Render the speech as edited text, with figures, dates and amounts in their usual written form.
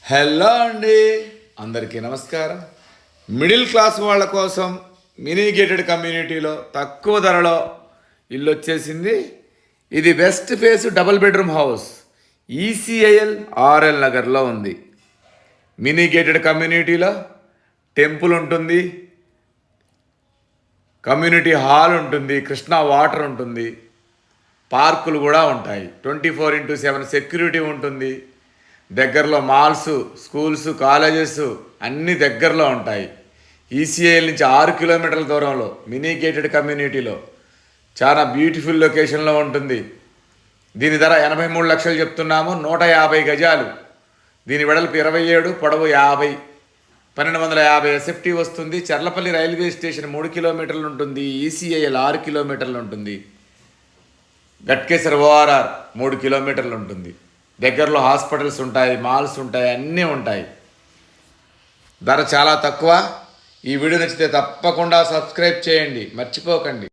Hello అండి, అందరికీ నమస్కారం. మిడిల్ క్లాస్ వాళ్ళ కోసం మినీ గేటెడ్ కమ్యూనిటీలో తక్కువ ధరలో ఇల్లు వచ్చేసింది. ఇది west face double bedroom house ECIL RL నగర్లో ఉంది. మినీ గేటెడ్ కమ్యూనిటీలో టెంపుల్ ఉంటుంది, కమ్యూనిటీ హాల్ ఉంటుంది, కృష్ణా వాటర్ ఉంటుంది, పార్కులు కూడా ఉంటాయి. 24x7 సెక్యూరిటీ ఉంటుంది. దగ్గరలో మాల్స్, స్కూల్స్, కాలేజెస్ అన్నీ దగ్గరలో ఉంటాయి. ఈసీఐఎల్ నుంచి 6 కిలోమీటర్ల దూరంలో మినీ గేటెడ్ కమ్యూనిటీలో చాలా బ్యూటిఫుల్ లొకేషన్లో ఉంటుంది. దీని ధర 83 లక్షలు చెప్తున్నాము. 150 గజాలు. దీని వెడల్పు 27, పొడవు 50, 1250 ఎస్ఎఫ్టీ వస్తుంది. చర్లపల్లి రైల్వే స్టేషన్ 3 కిలోమీటర్లు ఉంటుంది. ఈసీఐఎల్ 6 కిలోమీటర్లు ఉంటుంది. గట్కేసర్ ఓఆర్ఆర్ 3 కిలోమీటర్లు ఉంటుంది. దగ్గరలో హాస్పిటల్స్ ఉంటాయి, మాల్స్ ఉంటాయి, అన్నీ ఉంటాయి. ధర చాలా తక్కువ. ఈ వీడియో నచ్చితే తప్పకుండా సబ్స్క్రైబ్ చేయండి, మర్చిపోకండి.